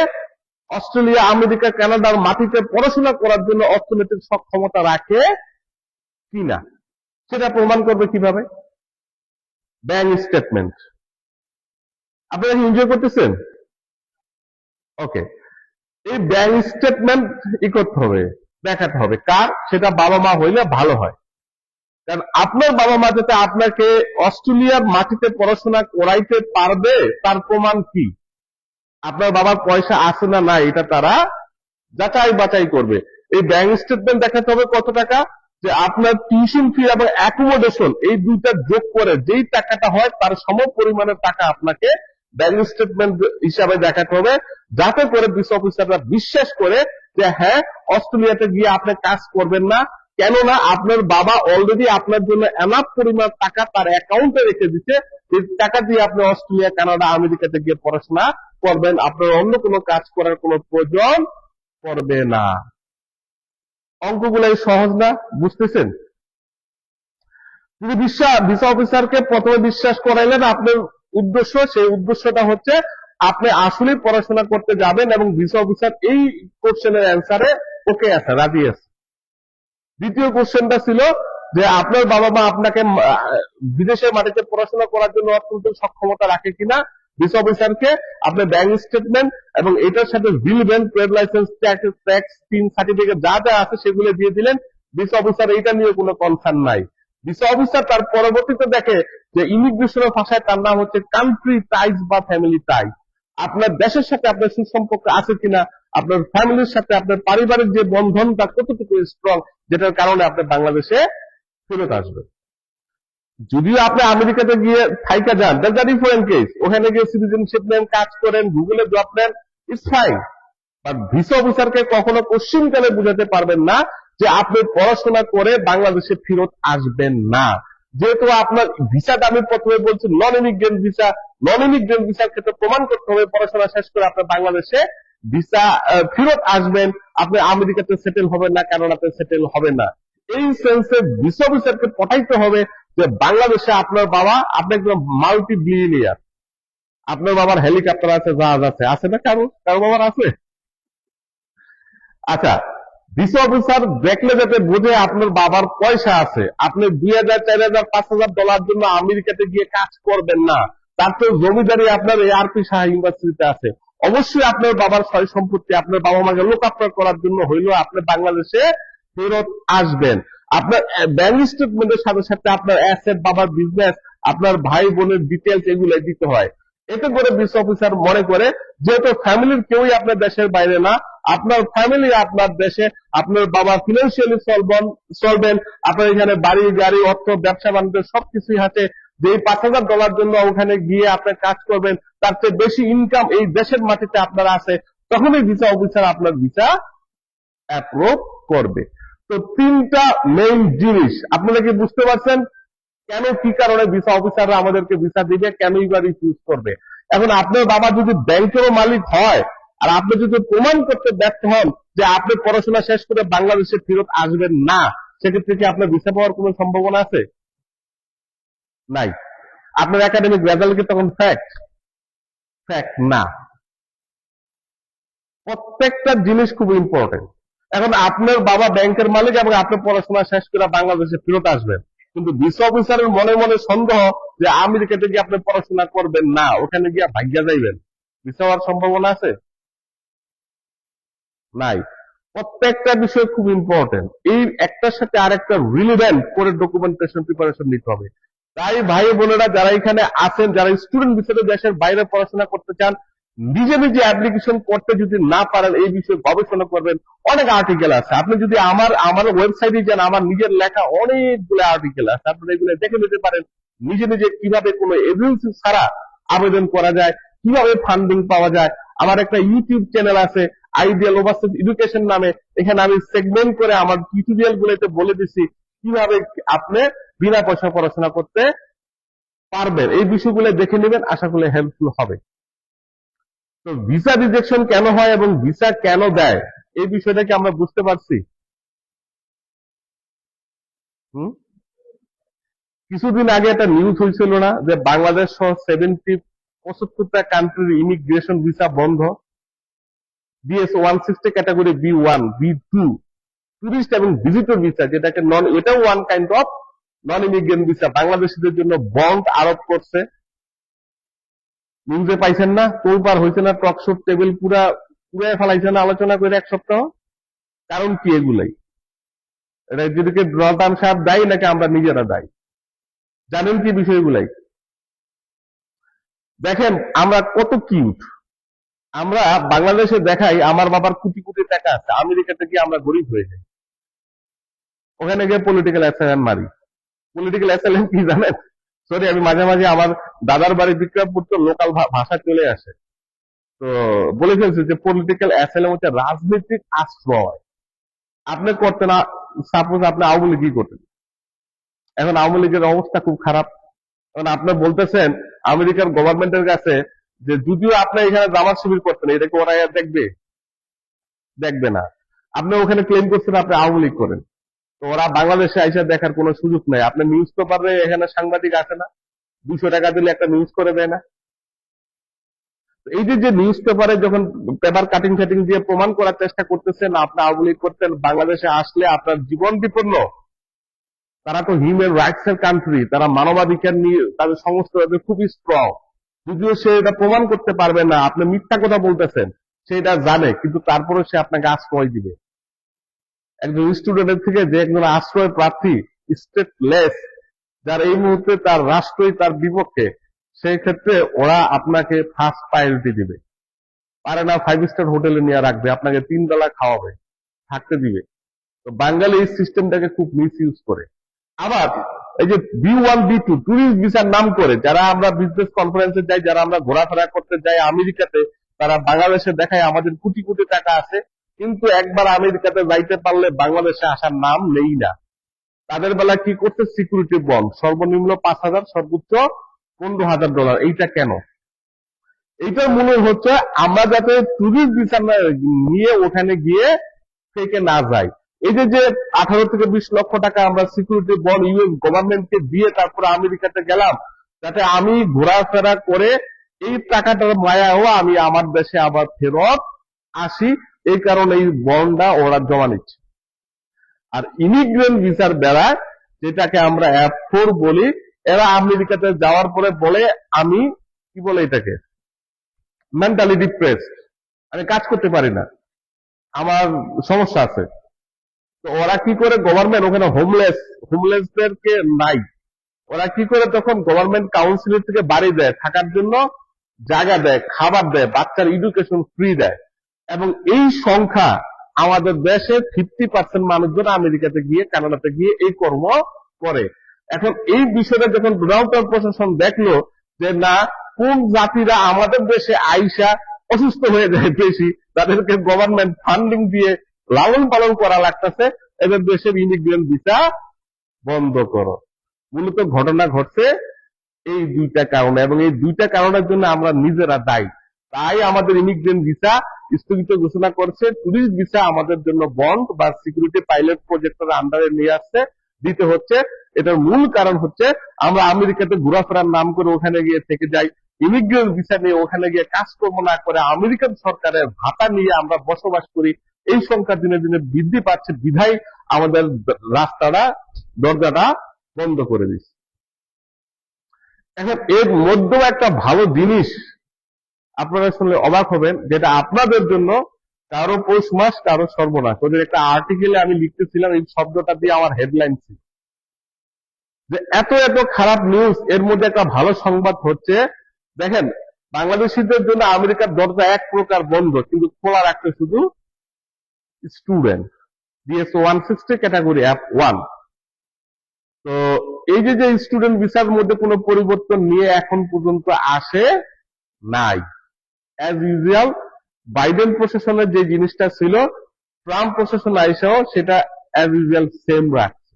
অস্ট্রেলিয়া, আমেরিকা, কানাডার মাটিতে পড়াশোনা করার জন্য অর্থনৈতিক সক্ষমতা রাখে কিনা, সেটা প্রমাণ করবে কিভাবে? Bank statement. আপনারা কি এনজয় করতেছেন? ওকে, এই ব্যাংক স্টেটমেন্ট করতে হবে, দেখাতে হবে কার? সেটা বাবা মা হইলে ভালো হয়। কারণ আপনার বাবা মা যাতে আপনাকে অস্ট্রেলিয়ার মাটিতে পড়াশোনা করাইতে পারবে তার প্রমাণ কি? আপনার বাবার পয়সা আছে না নাই এটা তারা যাচাই বাছাই করবে। এই ব্যাংক স্টেটমেন্ট দেখাতে হবে কত টাকা, যে আপনার টিউশন ফি এবং অ্যাকোমোডেশন এই দুইটা যোগ করে যেই টাকাটা হয় তার সম পরিমাণের টাকা আপনাকে ব্যাংক স্টেটমেন্ট হিসাবে দেখাতে হবে, যাতে করে ভিসা অফিসাররা বিশ্বাস করে যে হ্যাঁ অস্ট্রেলিয়াতে গিয়ে আপনি কাজ করবেন না, কেননা আপনার বাবা অলরেডি আপনার জন্য এনাফ পরিমাণ টাকা তার অ্যাকাউন্টে রেখে দিচ্ছে, এই টাকা দিয়ে আপনি অস্ট্রেলিয়া, কানাডা, আমেরিকাতে গিয়ে পড়াশোনা করবেন, আপনার অন্য কোনো কাজ করার কোনো প্রয়োজন পড়বে না। অঙ্কগুলাই সহজ না? বুঝতেছেন? যদি ভিসা অফিসারকে প্রথমে বিশ্বাস করাইলেন আপনার উদ্দেশ্য, সেই উদ্দেশ্যটা হচ্ছে আপনি আসলে পড়াশোনা করতে যাবেন এবং ভিসা অফিসার এই কোশ্চেনের অ্যান্সারে ওকে আছে, রাজি আছে। দ্বিতীয় কোশ্চেনটা ছিল যে আপনার বাবা মা আপনাকে বিদেশের মাটিতে পড়াশোনা করার জন্য অর্থনৈতিক সক্ষমতা রাখে কিনা। ভিসা অফিসারকে আপনি ব্যাংক স্টেটমেন্ট এবং এটার সাথে bill bank, trade licence, tax, TIN certificate যা যা আছে সেগুলো দিয়ে দিলেন। ভিসা অফিসার এইটা নিয়ে কোনো কনসার্ন নাই। ভিসা অফিসার তার পরবর্তীতে দেখে যে ইমিগ্রেশনের ভাষায় তার নাম হচ্ছে কান্ট্রি টাইজ বা ফ্যামিলি টাইজ। আপনার দেশের সাথে আপনার সুসম্পর্ক আছে কিনা, আপনার ফ্যামিলির সাথে আপনার পারিবারিক যে বন্ধনটা কতটুকু স্ট্রং, যেটার কারণে আপনি বাংলাদেশে ফেরত আসবেন। যদিও আপনি আমেরিকাতে গিয়ে থাইকা যান, দ্যাটস আ ডিফারেন্ট কেস, ওখানে গিয়ে সিটিজেনশিপ নেন, কাজ করেন, গুগলে জব নেন, ইটস ফাইন। বাট ভিসা অফিসারকে কখনো কোশ্চিনকালে বুঝাতে পারবেন না যে আপনি পড়াশোনা করে বাংলাদেশে ফেরত আসবেন না। যেহেতু আপনার ভিসাটা আমি প্রথমে বলছি non immigrant visa, non immigrant ভিসার ক্ষেত্রে প্রমাণ করতে হবে পড়াশোনা শেষ করে আপনার বাংলাদেশে ভিসা ফেরত আসবেন, আপনি আমেরিকাতে সেটেল হবেন না, কানাডাতে সেটেল হবেন না। এই সেন্সে ভিসা অফিসারকে পটাইতে হবে যে বাংলাদেশে আপনার বাবা, আপনি একজন মাল্টি বিলিয়নিয়ার, আপনার বাবার হেলিকপ্টার আছে, জাহাজ আছে, আছে না কারো? কারো বাবার আছে? আচ্ছা, ভিসা অফিসার দেখলে যাতে বোঝে আপনার বাবার পয়সা আছে, আপনি 2000, 4000, $5000 জন্য আমেরিকাতে গিয়ে কাজ করবেন না, তার তো জমিদারি আপনার আরপি শাহ ইউনিভার্সিটিতে আছে। অবশ্যই আপনার বাবার সয় সম্পত্তি আপনার বাবা মাকে লোকার্পণ করার জন্য হইলেও আপনি বাংলাদেশে ফেরত আসবেন। আপনার ব্যাংক স্টেটমেন্টের সাথে সাথে আপনার অ্যাসেট, বাবার বিজনেস, আপনার ভাই বোনের ডিটেলস এগুলো দিতে হয়। এতে করে ভিসা অফিসার মনে করে যেহেতু ফ্যামিলির কেউই আপনার দেশের বাইরে না, আপনার ফ্যামিলি আপনার দেশে, আপনার বাবা ফিনান্সিয়ালি সলভেন্ট, আপনার এখানে বাড়ি, গাড়ি, অর্থ, ব্যবসা বাণিজ্য সবকিছুই আছে, যে $5000 জন্য ওখানে গিয়ে আপনি কাজ করবেন, তার চেয়ে বেশি ইনকাম এই দেশের মাটিতে আপনার আছে, তখনই ভিসা অফিসার আপনার ভিসা অ্যাপ্রুভ করবে। তো তিনটা মেইন জিনিস আপনারা কি বুঝতে পারছেন কেন, কি কারণে ভিসা অফিসাররা আমাদেরকে ভিসা দিবে, কেনই বা রিফিউজ করবে। এখন আপনার বাবা যদি ব্যাংকেরও মালিক হয় আর আপনি যদি প্রমাণ করতে ব্যর্থ হন যে আপনি পড়াশোনা শেষ করে বাংলাদেশে ফেরত আসবেন না, সেক্ষেত্রে কি আপনার ভিসা পাওয়ার কোনো সম্ভাবনা আছে? নাই। আপনার একাডেমিক রেজাল্ট কি তখন ফ্যাক্ট? ফ্যাক্ট না। প্রত্যেকটা জিনিস খুব ইম্পর্টেন্ট। এখন আপনার বাবা ব্যাংকের মালিক এবং আপনি পড়াশোনা শেষ করে বাংলাদেশে ফেরত আসবেন, কিন্তু ভিসা অফিসারের মনে মনে সন্দেহ যে আমেরিকাতে গিয়ে আপনি পড়াশোনা করবেন না, ওখানে গিয়ে ভাগ্যা যাইবেন, ভিসা হওয়ার সম্ভাবনা আছে? নাই। প্রত্যেকটা বিষয় খুব ইম্পর্টেন্ট। এই একটার সাথে আরেকটা রিলেভেন্ট করে ডকুমেন্টেশন প্রিপারেশন নিতে হবে। তাই ভাই বোনেরা যারা এখানে আছেন, যারা স্টুডেন্ট হিসেবে দেশের বাইরে পড়াশোনা করতে চান, নিজে নিজে অ্যাপ্লিকেশন করতে যদি না পারেন, এই বিষয়ে গবেষণা করবেন। অনেক আর্টিকেল আছে, আপনি যদি আমার ওয়েবসাইটে যান, আমার নিজের লেখা অনেকগুলো আর্টিকেল আছে, আপনারা এগুলো দেখে নিতে পারেন। নিজে নিজে কিভাবে কোনো এজেন্সি ছাড়া আবেদন করা যায়, কিভাবে ফান্ডিং পাওয়া যায়। আমার একটা ইউটিউব চ্যানেল আছে আইডিয়াল ওভারসিজ এডুকেশন নামে, এখানে আমি সেগমেন্ট করে আমার টিউটোরিয়াল গুলোতে বলে দিচ্ছি কিভাবে আপনি বিনা পয়সা পড়াশোনা করতে পারবেন। এই বিষয়গুলো দেখে নেবেন, আশা করি হেল্পফুল হবে। তো ভিসা রিজেকশন কেন হয় এবং ভিসা কেন দেয়, এই বিষয়টা কি আমরা বুঝতে পারছি? হুম, কিছুদিন আগে একটা নিউজ হয়েছিল না যে বাংলাদেশ সহ 75টা কান্ট্রির ইমিগ্রেশন ভিসা বন্ধ। BS 160 category B1 B2 tourist এবং ভিজিটর ভিসা, যেটাকে নন, এটাও one kind of non immigrant visa, বাংলাদেশিদের জন্য বন্ড আরোপ করছে। নিউজে পাইছেন না? তোলপার হয়েছে না? টকশোর টেবিল পুরা পুরাই ফেলাইছে না আলোচনা করে এক সপ্তাহ? কারণ কি এগুলাই? এটা যেদিকে ডোনাল্ড সাহেব দায়ী নাকি আমরা নিজেরা দায়ী? জানেন কি বিষয়গুলাই? দেখেন আমরা কত কিউট, আমরা বাংলাদেশে দেখাই আমার বাবার কোটি কোটি টাকা আছে, আমেরিকাতে গিয়ে আমরা গরিব হয়ে যাই, ওখানে গিয়ে পলিটিক্যাল অ্যাসাইলেন্ট মারি। পলিটিক্যাল অ্যাসাইলেন্ট কি জানেন? সরি, আমি মাঝে মাঝে আমার দাদার বাড়ি বিক্রমপুর তো লোকাল ভাষা চলে আসে, তো বলে ফেলছে যে পলিটিক্যাল অ্যাসাইলেন্ট হচ্ছে রাজনৈতিক আশ্রয়। আপনি করতেন, সাপোজ আপনি আওয়ামী লীগই করতেন, এখন আওয়ামী লীগের অবস্থা খুব খারাপ। এখন আপনি বলতেছেন আমেরিকার গভর্নমেন্টের কাছে যে যদিও আপনি এখানে জামাত শিবির করতেন, এটাকে ওরা দেখবে? দেখবে না। আপনি ওখানে ক্লেম করছেন আপনি আওয়ামী লীগ করেন, তো ওরা বাংলাদেশে আইসা দেখার কোনো সুযোগ নাই। আপনি নিউজ পেপারে এখানে সাংবাদিক আছে না, 200 টাকা দিলে একটা নিউজ করে দেয় না? এই যে নিউজ পেপারে যখন পেপার কাটিং ফাটিং দিয়ে প্রমাণ করার চেষ্টা করতেছেন আপনি আওয়ামী লীগ করতেন, বাংলাদেশে আসলে আপনার জীবন বিপন্ন। তারা তো হিউম্যান রাইটস এর কান্ট্রি, তারা মানবাধিকার নিয়ে তাদের সমস্ত খুবই স্ট্রং। যদিও সে এটা প্রমাণ করতে পারবে না আপনি মিথ্যা কথা বলতেছেন, সে এটা জানে, কিন্তু তারপরে সে আপনাকে আশ্রয় দিবে। একজন স্টুডেন্টের থেকে যে একজন আশ্রয় প্রার্থী, স্টেটলেস, যার এই মুহূর্তে তার রাষ্ট্রই তার বিপক্ষে, সেই ক্ষেত্রে ওরা আপনাকে ফার্স্ট প্রায়োরিটি দিবে। পারে না 5 স্টার হোটেলে নিয়ে রাখবে, আপনাকে 3 বেলা খাওয়াবে, থাকতে দিবে। তো বাঙালি এই সিস্টেমটাকে খুব মিস ইউজ করে। আবার এই যে B1 B2 টুরিস্ট ভিসার নাম করে যারা আমরা বিজনেস কনফারেন্সে যাই, যারা আমরা ঘোরাফেরা করতে যাই আমেরিকাতে, তারা বাংলাদেশে দেখায় আমাদের কোটি কোটি টাকা আছে, কিন্তু একবার আমেরিকাতে যাইতে পারলে বাংলাদেশে আসার নাম নেই না। তাদের বেলা কি করছে? সিকিউরিটি বন্ড, সর্বনিম্ন 5,000, সর্বোচ্চ $15,000। এইটা কেন? এইটার মূল হচ্ছে আমরা যাতে টুরিস্ট ভিসা নিয়ে ওখানে গিয়ে থেকে না যাই। এই যে 18 থেকে 20 লক্ষ টাকা আমরা সিকিউরিটি বন্ড ইউএস গভর্নমেন্টকে দিয়ে তারপরে আমেরিকাতে গেলাম, যাতে আমি ঘোরাফেরা করে এই টাকাটার মায়াও আমি আমার দেশে আবার ফেরত আসি, এই কারণে এই বন্ডটা ওরা জমা নিচ্ছে। আর ইমিগ্রেন্ট ভিসার বেলায়, যেটাকে আমরা F4 বলি, এরা আমেরিকাতে যাওয়ার পরে বলে আমি কি বলে এটাকে মেন্টালি ডিপ্রেস, আমি কাজ করতে পারি না, আমার সমস্যা আছে। তো ওরা কি করে? গভর্নমেন্ট ওখানে হোমলেসদেরকে নাই, ওরা কি করে? তখন গভর্নমেন্ট কাউন্সিলের থেকে বাড়ি দেয়, থাকার জন্য জায়গা দেয়, খাবার দেয়, বাচ্চার এডুকেশন ফ্রি দেয়। এবং এই সংখ্যা আমাদের দেশে 50% মানুষজন আমেরিকাতে গিয়ে, কানাডাতে গিয়ে এই কর্ম করে। এখন এই বিষয়টা যখন ডোনাল্ড ট্রাম্প প্রশাসন দেখলো যে না, কোন জাতিরা আমাদের দেশে আইসা অসুস্থ হয়ে যায় বেশি, তাদেরকে গভর্নমেন্ট ফান্ডিং দিয়ে লালন পালন করা লাগতেছে, এদের দেশের ইমিগ্রেন্ট ভিসা বন্ধ করো। মূলত ঘটনা ঘটছে এই 2টা কারণে, এবং এই 2টা কারণের জন্য আমরা নিজেরা দায়ী। তাই আমাদের ইমিগ্রেন্ট ভিসা স্থগিত ঘোষণা করছে। ট্যুরিস্ট ভিসা আমাদের জন্য বন্ড বা সিকিউরিটি পাইলট প্রজেক্টের আন্ডারে নিয়ে আসছে, দিতে হচ্ছে। এটার মূল কারণ হচ্ছে আমরা আমেরিকাতে ঘোরাফেরার নাম করে ওখানে গিয়ে থেকে যাই, ইমিগ্রেন্ট ভিসা নিয়ে ওখানে গিয়ে কাজকর্ম না করে আমেরিকান সরকারের ভাতা নিয়ে আমরা বসবাস করি। এই সংখ্যা দিনে দিনে বৃদ্ধি পাচ্ছে, বিধায় আমাদের রাস্তাটা, দরজাটা বন্ধ করে দিচ্ছে। এখন এর মধ্যেও একটা ভালো জিনিস আপনারা শুনলে অবাক হবেন, যেটা আপনাদের জন্য কারো পৌষ মাস কারো সর্বনাশ। ওদের একটা আর্টিকেলে আমি লিখতেছিলাম, এই শব্দটা দিয়ে আমার হেডলাইন ছিল যে এত এত খারাপ নিউজ, এর মধ্যে একটা ভালো সংবাদ হচ্ছে। দেখেন, বাংলাদেশিদের জন্য আমেরিকার দরজা এক প্রকার বন্ধ, কিন্তু খোলা রাখতে শুধু স্টুডেন্ট, ডিএস 160 ক্যাটাগরি F1। তো এই যে স্টুডেন্ট ভিসার মধ্যে কোনো পরিবর্তন নিয়ে এখন পর্যন্ত আসে নাই। অ্যাজ ইউজুয়াল বাইডেন প্রশাসনের যে জিনিসটা ছিল, ট্রাম্প প্রশাসন আইসাও সেটা অ্যাজ ইউজুয়াল সেম রাখছে।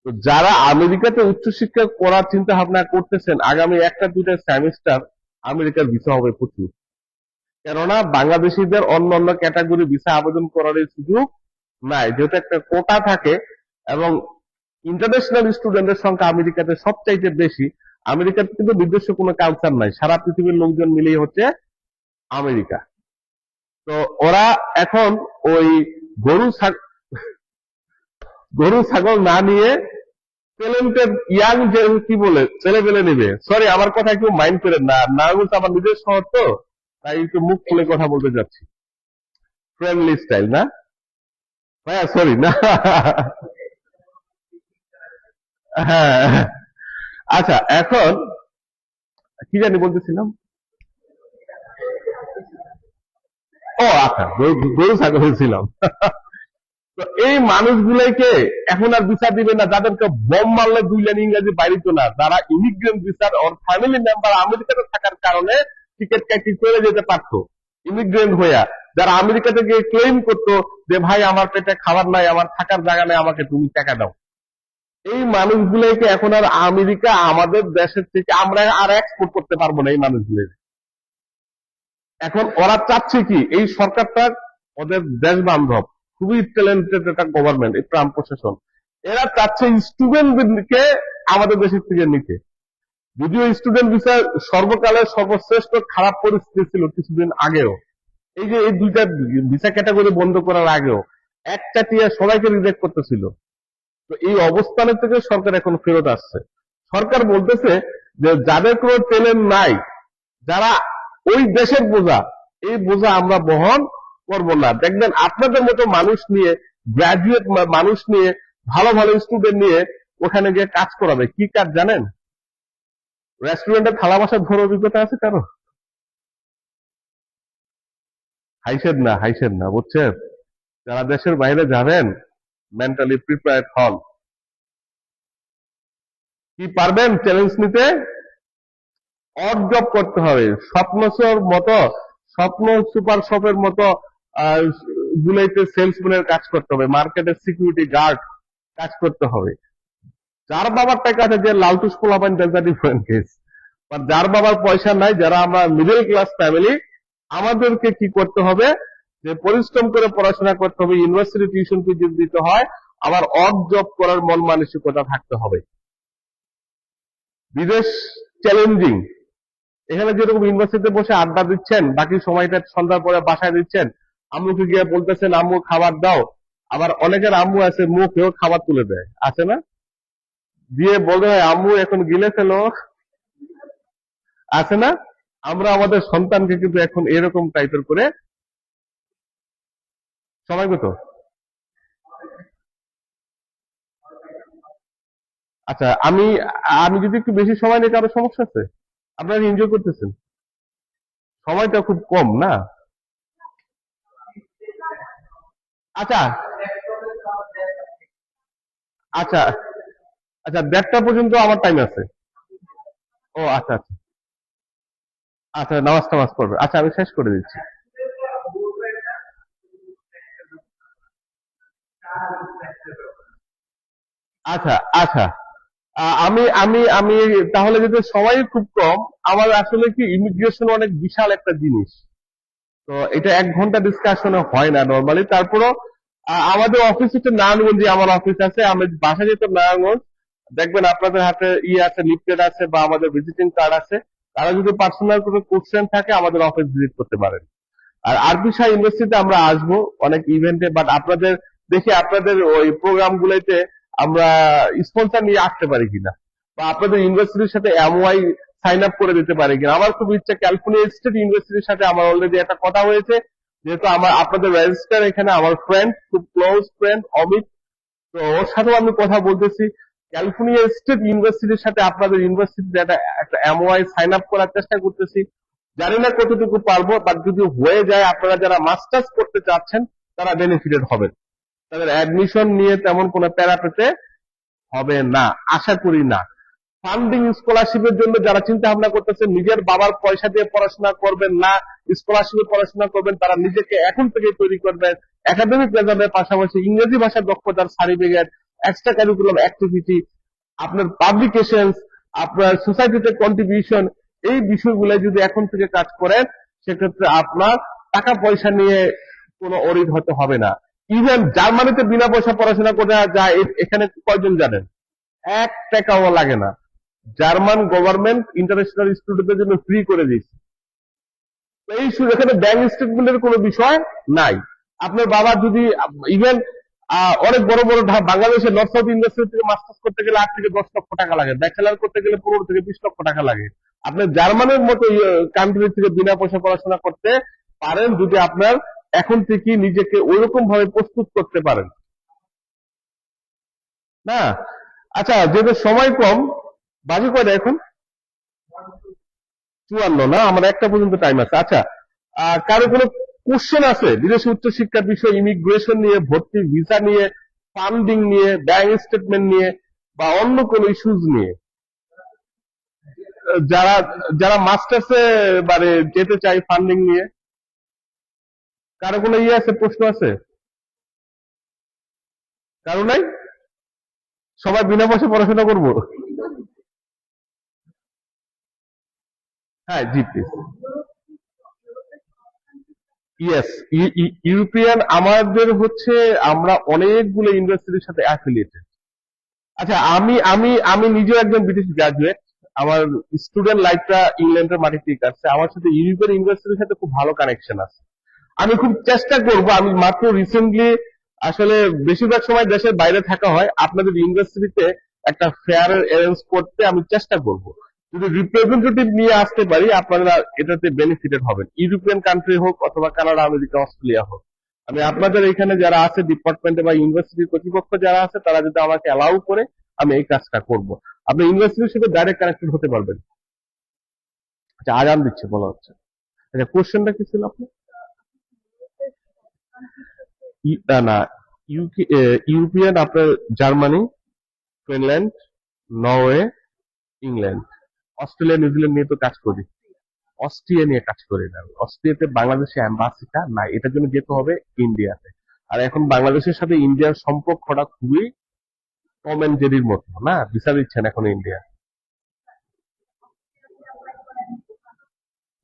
তো যারা আমেরিকাতে উচ্চশিক্ষা করার চিন্তা ভাবনা করতেছেন, আগামী একটা দুইটা সেমিস্টার আমেরিকার ভিসা হবে প্রচুর। কেননা বাংলাদেশিদের অন্য অন্য ক্যাটাগরি ভিসা আবেদন করার এই সুযোগ নাই, যেহেতু একটা কোটা থাকে এবং ইন্টারন্যাশনাল স্টুডেন্টের সংখ্যা আমেরিকাতে সবচাইতে বেশি। আমেরিকাতে কিন্তু নিজস্ব কোনো কালচার নাই, সারা পৃথিবীর লোকজন মিলেই হচ্ছে আমেরিকা। তো ওরা এখন ওই গরু ছাগল না নিয়ে ট্যালেন্টেড ইয়াং যে কি বলে ছেলে পেলে নিবে। সরি, আমার কথা একটু মাইন্ড করেন না, নার্ভাস আমার নিজের শহর তো, তাই একটু মুখ খুলে কথা বলতে যাচ্ছি। ফ্রেন্ডলি স্টাইল না, হ্যাঁ সরি না। হ্যাঁ, আচ্ছা, এখন কি জানি বলতেছিলাম। ও আচ্ছা, গরু ছাগল ছিলাম। তো এই মানুষগুলোকে এখন আর ভিসা দিবে না, যাদেরকে বম মারলে 2 লাইন ইংরেজি বাইরিত না, যারা ইমিগ্রেন্ট ভিসার ওর ফ্যামিলি মেম্বার আমেরিকাতে থাকার কারণে টিকিট কাটি চলে যেতে পারতো ইমিগ্রেন্ট হইয়া, যারা আমেরিকা থেকে ক্লেম করতো যে ভাই আমার পেটে খাবার নাই, আমার থাকার জায়গা নাই, আমাকে তুমি টাকা দাও। এই মানুষগুলোকে এখন আর আমেরিকা আমাদের দেশের থেকে আমরা আর এক্সপোর্ট করতে পারবো না। এই মানুষগুলো এখন ওরা চাচ্ছে কি, এই সরকারটা ওদের দেশ বান্ধব, খুবই ট্যালেন্টেড একটা গভর্নমেন্ট, এই ট্রাম্প প্রশাসন, এরা চাচ্ছে স্টুডেন্টদেরকে আমাদের দেশের থেকে নিতে। যদিও স্টুডেন্ট ভিসা সর্বকালের সর্বশ্রেষ্ঠ খারাপ পরিস্থিতি ছিল কিছুদিন আগেও, এই যে এই দুইটা ভিসা ক্যাটাগরি বন্ধ করার আগেও একটা টিয়া সবাইকে রিজেক্ট করতেছিল। তো এই অবস্থানের থেকে সরকার এখন ফেরত আসছে। সরকার বলতেছে যে যাদের কোনো ট্যালেন্ট নাই, যারা ওই দেশের বোঝা, এই বোঝা আমরা বহন করব না। দেখবেন আপনাদের মতো মানুষ নিয়ে, গ্রাজুয়েট মানুষ নিয়ে, ভালো ভালো স্টুডেন্ট নিয়ে ওখানে গিয়ে কাজ করাবে। কি কাজ জানেন? রেস্টুরেন্টে থালা বাসা ধরে অভিজ্ঞতা আছে কারো? হাইসেন না বুঝছেন? যারা দেশের বাইরে যাবেন মেন্টালি প্রিপেয়ার্ড হন। কি পারবেন চ্যালেঞ্জ নিতে? অড জব করতে হবে, স্বপ্নসর মতো, স্বপ্ন সুপার শপের মতো গুলাইতে সেলসম্যানের কাজ করতে হবে, মার্কেটের সিকিউরিটি গার্ড কাজ করতে হবে। যার বাবার টাকা আছে, যে লালটুস পোলাপান, দ্যাটস আ ডিফারেন্ট কেস। যার বাবার পয়সা নাই, যারা আমরা মিডল ক্লাস ফ্যামিলি, আমাদেরকে কি করতে হবে, যে পরিশ্রম করে পড়াশোনা করতে হবে, ইউনিভার্সিটি টিউশন ফি দিতে হয়, আবার অড জব করার মন মানসিকতা থাকতে হবে। বিদেশ চ্যালেঞ্জিং। এখানে যেরকম ইউনিভার্সিটিতে বসে আড্ডা দিচ্ছেন, বাকি সময়টা সন্ধ্যার পরে বাসায় দিচ্ছেন, আম্মুকে গিয়ে বলতেছেন আম্মু খাবার দাও। আবার অনেকের আম্মু আছে মুখেও খাবার তুলে দেয়, আছে না? দিয়ে বলতে হয় আম্মু এখন গিলে ফেলো, আছে না? আমরা আমাদের সন্তানকে কিন্তু এখন এরকম টাইপের করে সময়গত। আচ্ছা, আমি আমি যদি একটু বেশি সময় নিই, কারো সমস্যা আছে? আপনারা এনজয় করতেছেন, সময়টা খুব কম না? আচ্ছা আচ্ছা আচ্ছা, 1:30 পর্যন্ত আমার টাইম আছে। ও আচ্ছা আচ্ছা আচ্ছা, নামাজ টামাজ পড়বে। আচ্ছা, আমি শেষ করে দিচ্ছি। আচ্ছা আচ্ছা, আমি আমি আমি তাহলে, যদি সময় খুব কম, আমার আসলে কি ইমিগ্রেশন অনেক বিশাল একটা জিনিস। তো এটা 1 ঘন্টা ডিসকাশনে হয় না নরমালি। তারপরও আমাদের অফিস হচ্ছে নারায়ণগঞ্জে, আমার অফিস আছে। আমি বাসা যেতে নারায়ণগঞ্জ, দেখবেন আপনাদের হাতে আছে, লিফলেট আছে বা আমাদের ভিজিটিং কার্ড আছে। তারা যদি পার্সোনাল কোনো কোশ্চেন থাকে আমাদের অফিস ভিজিট করতে পারেন। আর আরপি শাহ ইউনিভার্সিটিতে আমরা আসবো অনেক ইভেন্টে, বাট আপনাদের দেখি আপনাদের ওই প্রোগ্রাম গুলোতে আমরা স্পন্সর নিয়ে আসতে পারি কিনা, বা আপনাদের ইউনিভার্সিটির সাথে এমওয়াই সাইন আপ করে দিতে পারি কিনা। আমার খুব ইচ্ছা, ক্যালিফোর্নিয়া স্টেট ইউনিভার্সিটির সাথে আমার অলরেডি একটা কথা হয়েছে, যেহেতু আমার আপনাদের রেজিস্টার এখানে আমার ফ্রেন্ড, খুব ক্লোজ ফ্রেন্ড অমিত, তো ওর সাথেও আমি কথা বলতেছি। ক্যালিফোর্নিয়া স্টেট ইউনিভার্সিটির সাথে আপনাদের ইউনিভার্সিটিতে একটা এমওআই সাইন আপ করার চেষ্টা করতেছি। জানি না কতটুকু পারবো, বাট যদি হয়ে যায় আপনারা যারা মাস্টার্স করতে চাচ্ছেন তারা বেনিফিটেড হবেন। তাদের অ্যাডমিশন নিয়ে তেমন কোনো প্যারা পেতে হবে না, আশা করি না। ফান্ডিং স্কলারশিপের জন্য যারা চিন্তা ভাবনা করতেছেন নিজের বাবার পয়সা দিয়ে পড়াশোনা করবেন না, স্কলারশিপে পড়াশোনা করবেন, তারা নিজেকে এখন থেকে তৈরি করবেন। একাডেমিক রেজাল্টের পাশাপাশি ইংরেজি ভাষার দক্ষতার সার্টিফিকেট, এক্সট্রা কারিকুলাম অ্যাক্টিভিটি, আপনার পাবলিকেশন, আপনার সোসাইটিতে কন্ট্রিবিউশন, এই বিষয়গুলো যদি এখন থেকে কাজ করেন সেক্ষেত্রে আপনার টাকা পয়সা নিয়ে কোনো অরিড হতে হবে না। ইভেন জার্মানিতে বিনা পয়সা পড়াশোনা করা যায়, এখানে কয়জন জানেন? 1 টাকাও লাগে না। জার্মান গভর্নমেন্ট ইন্টারন্যাশনাল স্টুডেন্টদের জন্য ফ্রি করে দিয়েছে। তো এই এখানে ব্যাংক স্টেটমেন্টের কোনো বিষয় নাই। আপনার বাবা যদি ইভেন অনেক বড় বড় বাংলাদেশের নর্থ সাউথ ইউনিভার্সিটি থেকে মাস্টার্স করতে গেলে 8 থেকে 10 লক্ষ টাকা লাগে, ব্যাচেলার করতে গেলে 15 থেকে 20 লক্ষ টাকা লাগে। আপনি জার্মানের মতো কান্ট্রি থেকে বিনা পয়সা পড়াশোনা করতে পারেন যদি আপনার এখন থেকে নিজেকে ওইরকম ভাবে প্রস্তুত করতে পারেন, না? আচ্ছা, যেহেতু সময় কম, বাজে কয়টা এখন? 54 না, আমার 1টা পর্যন্ত টাইম আছে। আচ্ছা, কারো কোনো কোশ্চেন আছে বিদেশি উচ্চশিক্ষার বিষয়, ইমিগ্রেশন নিয়ে, ভর্তি ভিসা নিয়ে, ফান্ডিং নিয়ে, ব্যাংক স্টেটমেন্ট নিয়ে, বা অন্য কোনো ইস্যুজ নিয়ে? যারা যারা মাস্টার্সে মানে যেতে চাই ফান্ডিং নিয়ে, কারো কোনো আছে, প্রশ্ন আছে? কারো নাই? সবাই বিনা পয়সা পড়াশোনা করবো? হ্যাঁ, জি প্লিজ। ইয়েস, ইউরোপিয়ান আমাদের হচ্ছে, আমরা অনেকগুলো ইউনিভার্সিটির সাথে অ্যাফিলিয়েটেড। আচ্ছা, আমি আমি আমি নিজেও একজন ব্রিটিশ গ্রাজুয়েট। আমার স্টুডেন্ট লাইফটা ইংল্যান্ডের মাটিতেই কাটছে। আমার সাথে ইউরোপিয়ান ইউনিভার্সিটির সাথে খুব ভালো কানেকশন আছে। আমি খুব চেষ্টা করব, আমি মাত্র রিসেন্টলি, আসলে বেশিরভাগ সময় দেশের বাইরে থাকা হয়, আপনাদের ইউনিভার্সিটিতে একটা ফেয়ার অ্যারেঞ্জ করতে আমি চেষ্টা করব। যদি রিপ্রেজেন্টেটিভ নিয়ে আসতে পারি আপনারা এটাতে বেনিফিটেড হবেন, ইউরোপিয়ান কান্ট্রি হোক অথবা কানাডা, আমেরিকা, অস্ট্রেলিয়া হোক। আমি আপনাদের এখানে যারা আছে ডিপার্টমেন্টে বা ইউনিভার্সিটির কর্তৃপক্ষ যারা আছে তারা যদি আমাকে অ্যালাউ করে আমি এই কাজটা করব। আপনি ইউনিভার্সিটির সাথে ডাইরেক্ট কানেক্টেড হতে পারবেন। আচ্ছা, আজান দিচ্ছে বলা হচ্ছে। আচ্ছা, কোশ্চেনটা কি ছিল আপনার? না, ইউকে, ইউরোপিয়ান আপনার Germany, Finland, Norway, England, Australia, New Zealand নিয়ে তো কাজ করি। অস্ট্রিয়া নিয়ে কাজ করি না। অস্ট্রিয়াতে বাংলাদেশে অ্যাম্বাসিটা নাই, এটার জন্য যেতে হবে ইন্ডিয়াতে। আর এখন বাংলাদেশের সাথে ইন্ডিয়ার সম্পর্কটা খুবই টম এন্ড জেরির মতো, না? ভিসা দিচ্ছেন এখন ইন্ডিয়া?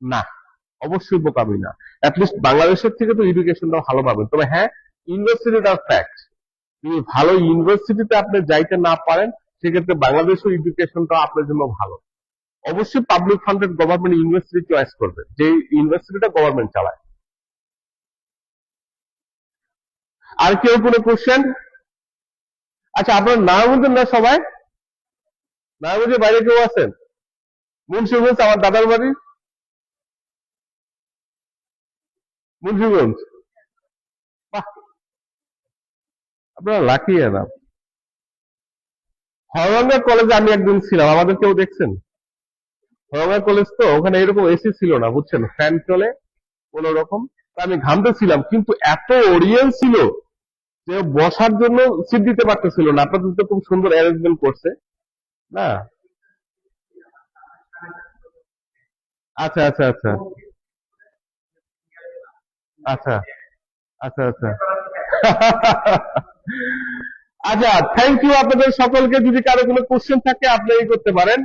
না, অবশ্যই বোকামি না। অ্যাটলিস্ট বাংলাদেশের থেকে তো এডুকেশনটা ভালো পাবেন। তবে হ্যাঁ, ইউনিভার্সিটিটা ফ্যাক্ট, যদি ভালো ইউনিভার্সিটিতে আপনি যাইতে না পারেন সেক্ষেত্রে বাংলাদেশের এডুকেশনটা আপনার জন্য ভালো। অবশ্যই public funded government university choice করবে, যে ইউনিভার্সিটিটা গভর্নমেন্ট চালায়। আর কেউ কোনো কোশ্চেন? আচ্ছা, আপনার নারায়ণগঞ্জের না সবাই? নারায়ণগঞ্জের বাইরে কেউ আছেন? মুন্সিগঞ্জ আমার দাদার বাড়ি, মুন্সিগঞ্জ। বাহ, আপনারা লাকি না। হরঙ্গা কলেজে আমি একদিন ছিলাম, আমাদের কেউ দেখছেন? হরঙ্গা কলেজ তো, ওখানে এরকম এসি ছিল না, বুঝছেন, ফ্যান চলে কোন রকম। তা আমি ঘামতেছিলাম, কিন্তু এত অডিয়েন্স ছিল যে বসার জন্য সিট দিতে পারতেছিল না। আপনাদের তো খুব সুন্দর অ্যারেঞ্জমেন্ট করছে, না? আচ্ছা আচ্ছা আচ্ছা আচ্ছা আচ্ছা আচ্ছা। আচ্ছা, থ্যাংক ইউ আপনাদের সকলকে। যদি কারো কোনো কোশ্চেন থাকে আপনি করতে পারেন।